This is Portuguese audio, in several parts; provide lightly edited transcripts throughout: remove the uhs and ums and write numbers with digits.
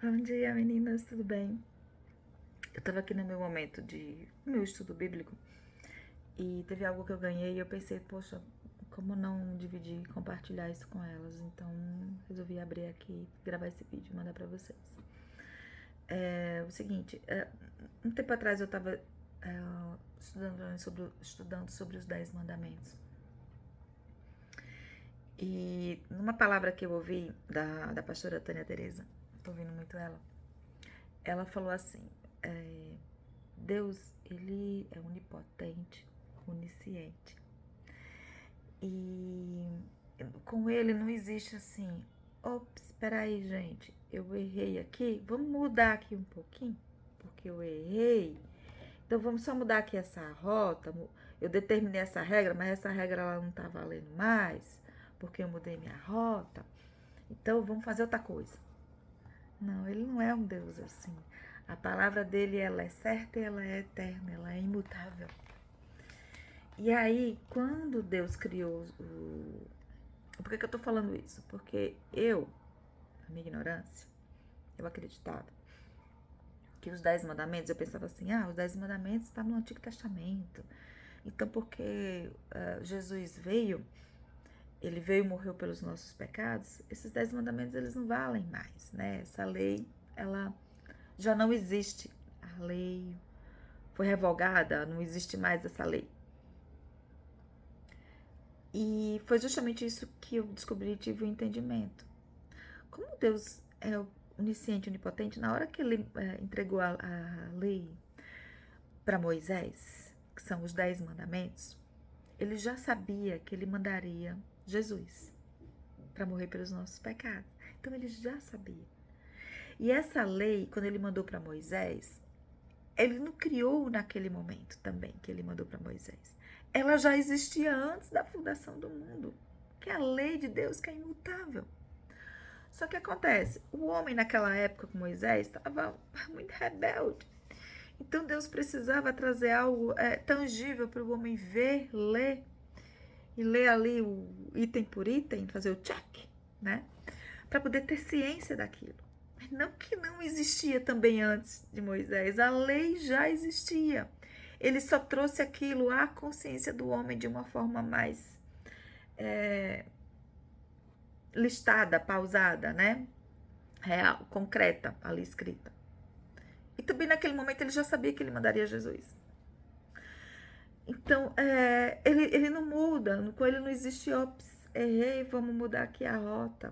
Bom dia, meninas, tudo bem? Eu tava aqui no meu momento meu estudo bíblico e teve algo que eu ganhei e eu pensei, poxa, como não dividir e compartilhar isso com elas? Então resolvi abrir aqui, gravar esse vídeo e mandar pra vocês. O seguinte, um tempo atrás eu tava estudando sobre os 10 mandamentos. E numa palavra que eu ouvi da pastora Tânia Teresa, tô ouvindo muito ela falou assim, Deus, ele é onipotente, onisciente. E com ele não existe assim, ops, espera aí, gente, eu errei aqui, vamos mudar aqui um pouquinho, porque eu errei. Então vamos só mudar aqui essa rota, eu determinei essa regra, mas essa regra ela não tá valendo mais, porque eu mudei minha rota. Então vamos fazer outra coisa. Não, ele não é um Deus assim. A palavra dele, ela é certa e ela é eterna, ela é imutável. E aí, quando Deus criou o... Por que eu tô falando isso? Porque eu, na minha ignorância, eu acreditava que os 10 mandamentos, eu pensava assim, os 10 mandamentos estavam no Antigo Testamento. Então, porque Jesus veio, ele veio e morreu pelos nossos pecados, esses 10 mandamentos, eles não valem mais, né? Essa lei, ela já não existe. A lei foi revogada, não existe mais essa lei. E foi justamente isso que eu descobri e tive o entendimento. Como Deus é onisciente, onipotente, na hora que ele entregou a lei para Moisés, que são os 10 mandamentos, ele já sabia que ele mandaria Jesus para morrer pelos nossos pecados. Então ele já sabia. E essa lei, quando ele mandou para Moisés, ele não criou naquele momento também que ele mandou para Moisés. Ela já existia antes da fundação do mundo, que é a lei de Deus que é imutável. Só que acontece, o homem naquela época com Moisés estava muito rebelde. Então Deus precisava trazer algo tangível para o homem ver, ler, e ler ali o item por item, fazer o check, né? Para poder ter ciência daquilo. Não que não existia também antes de Moisés, a lei já existia. Ele só trouxe aquilo à consciência do homem de uma forma mais listada, pausada, né? Real, concreta, ali escrita. E também naquele momento ele já sabia que ele mandaria Jesus. Então, ele não muda, com ele não existe, ops, errei, vamos mudar aqui a rota.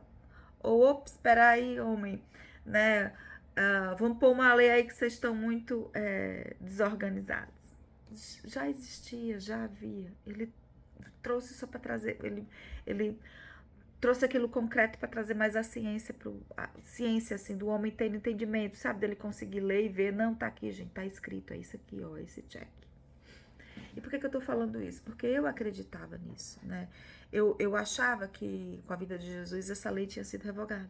Ou, ops, espera aí, homem, né? Vamos pôr uma lei aí que vocês estão muito desorganizados. Já existia, já havia. Ele trouxe só para trazer, ele trouxe aquilo concreto para trazer mais a ciência, a ciência assim, do homem ter entendimento, sabe? Dele conseguir ler e ver, não, tá aqui, gente, tá escrito, é isso aqui, ó, esse check. E por que eu tô falando isso? Porque eu acreditava nisso, né? Eu achava que com a vida de Jesus essa lei tinha sido revogada.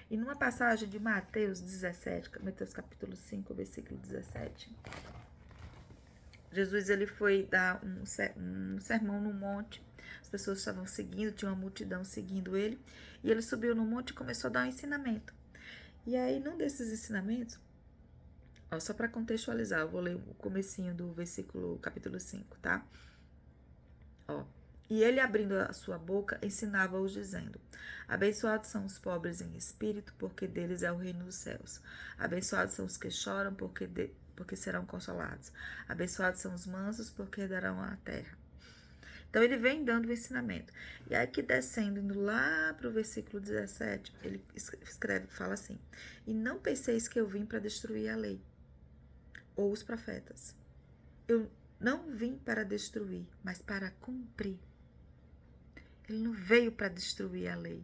E numa passagem de Mateus 17, Mateus capítulo 5, versículo 17, Jesus ele foi dar um sermão no monte, as pessoas estavam seguindo, tinha uma multidão seguindo ele, e ele subiu no monte e começou a dar um ensinamento. E aí, num desses ensinamentos, só para contextualizar, eu vou ler o comecinho do versículo capítulo 5, tá? E ele, abrindo a sua boca, ensinava-os dizendo: abençoados são os pobres em espírito, porque deles é o reino dos céus. Abençoados são os que choram, porque serão consolados. Abençoados são os mansos, porque herdarão a terra. Então ele vem dando o ensinamento. E aí que descendo, indo lá para o versículo 17, ele fala assim: e não penseis que eu vim para destruir a lei ou os profetas. Eu não vim para destruir, mas para cumprir. Ele não veio para destruir a lei,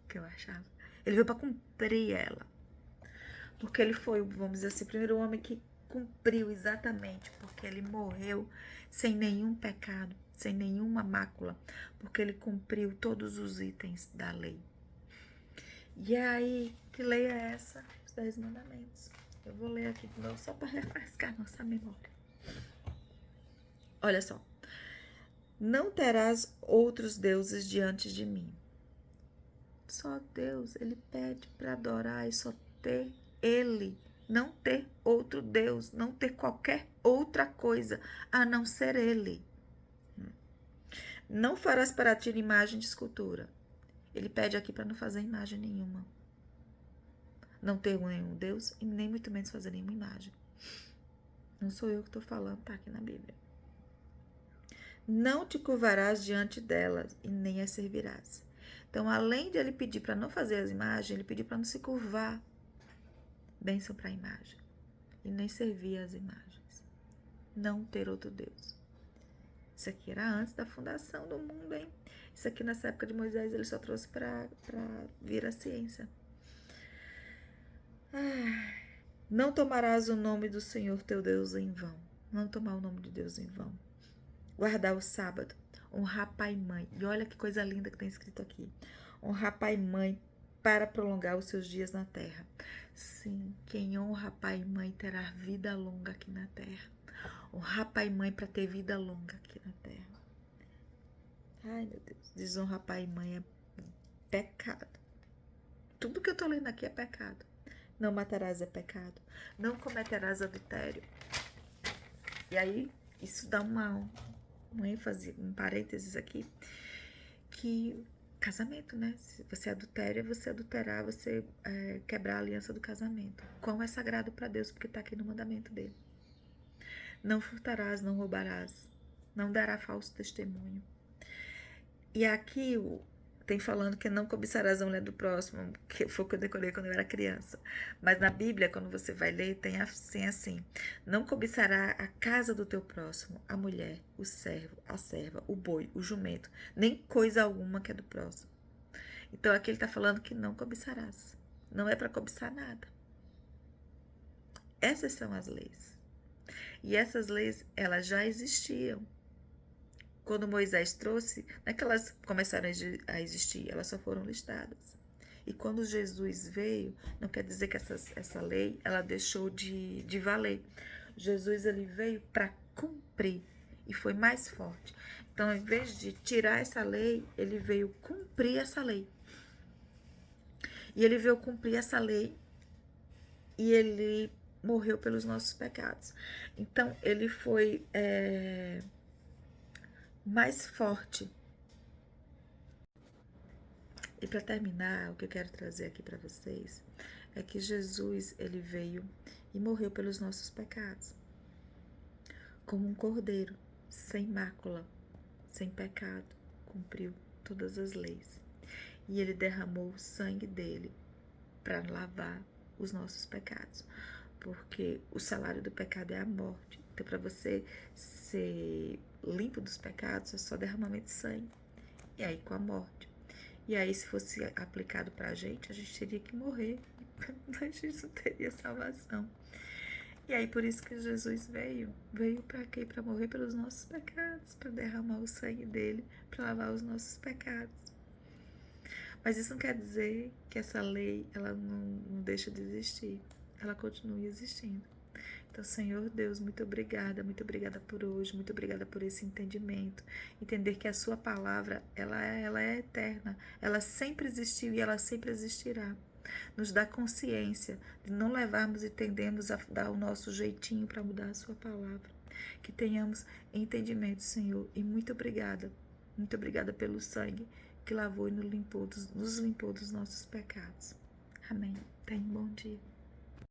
que eu achava. Ele veio para cumprir ela. Porque ele foi, vamos dizer assim, o primeiro homem que cumpriu exatamente, porque ele morreu sem nenhum pecado, sem nenhuma mácula, porque ele cumpriu todos os itens da lei. E aí, que lei é essa? Os 10 mandamentos. Eu vou ler aqui de novo, só para refrescar nossa memória. Olha só. Não terás outros deuses diante de mim. Só Deus, ele pede para adorar e só ter Ele, não ter outro Deus, não ter qualquer outra coisa a não ser Ele. Não farás para ti imagem de escultura. Ele pede aqui para não fazer imagem nenhuma. Não ter nenhum Deus e nem muito menos fazer nenhuma imagem. Não sou eu que estou falando, tá aqui na Bíblia. Não te curvarás diante delas e nem as servirás. Então, além de ele pedir para não fazer as imagens, ele pediu para não se curvar. Bênção para a imagem. E nem servir as imagens. Não ter outro Deus. Isso aqui era antes da fundação do mundo, hein? Isso aqui nessa época de Moisés ele só trouxe para vir a ciência. Não tomarás o nome do Senhor teu Deus em vão. Não tomar o nome de Deus em vão. Guardar o sábado. Honrar pai e mãe. E olha que coisa linda que tem escrito aqui. Honrar pai e mãe para prolongar os seus dias na terra. Sim, quem honra pai e mãe terá vida longa aqui na terra. Honrar pai e mãe para ter vida longa aqui na terra. Ai, meu Deus. Desonrar pai e mãe é pecado. Tudo que eu tô lendo aqui é pecado. Não matarás é pecado. Não cometerás adultério. E aí, isso dá uma ênfase, um parênteses aqui, que casamento, né? Se você adultéria, você adulterar, você quebrar a aliança do casamento. Quão é sagrado para Deus, porque está aqui no mandamento dele. Não furtarás, não roubarás, não dará falso testemunho. E aqui tem falando que não cobiçarás a mulher do próximo, que foi o que eu decorei quando eu era criança. Mas na Bíblia, quando você vai ler, tem assim, não cobiçará a casa do teu próximo, a mulher, o servo, a serva, o boi, o jumento, nem coisa alguma que é do próximo. Então aqui ele está falando que não cobiçarás. Não é para cobiçar nada. Essas são as leis. E essas leis, elas já existiam. Quando Moisés trouxe, não é que elas começaram a existir, elas só foram listadas. E quando Jesus veio, não quer dizer que essa lei ela deixou de valer. Jesus ele veio para cumprir e foi mais forte. Então, em vez de tirar essa lei, ele veio cumprir essa lei. E ele veio cumprir essa lei e ele morreu pelos nossos pecados. Então, ele foi mais forte. E para terminar, o que eu quero trazer aqui para vocês é que Jesus, ele veio e morreu pelos nossos pecados. Como um cordeiro, sem mácula, sem pecado, cumpriu todas as leis. E ele derramou o sangue dele para lavar os nossos pecados. Porque o salário do pecado é a morte. Então, para você ser limpo dos pecados, é só derramamento de sangue. E aí, com a morte. E aí, se fosse aplicado pra gente teria que morrer. A gente não teria salvação. E aí, por isso que Jesus veio. Veio pra quê? Pra morrer pelos nossos pecados. Pra derramar o sangue dele. Pra lavar os nossos pecados. Mas isso não quer dizer que essa lei, ela não deixa de existir. Ela continua existindo. Então, Senhor Deus, muito obrigada por hoje, muito obrigada por esse entendimento. Entender que a sua palavra, ela é eterna, ela sempre existiu e ela sempre existirá. Nos dá consciência de não levarmos e tendemos a dar o nosso jeitinho para mudar a sua palavra. Que tenhamos entendimento, Senhor, e muito obrigada pelo sangue que lavou e nos limpou dos nossos pecados. Amém. Tenha um bom dia.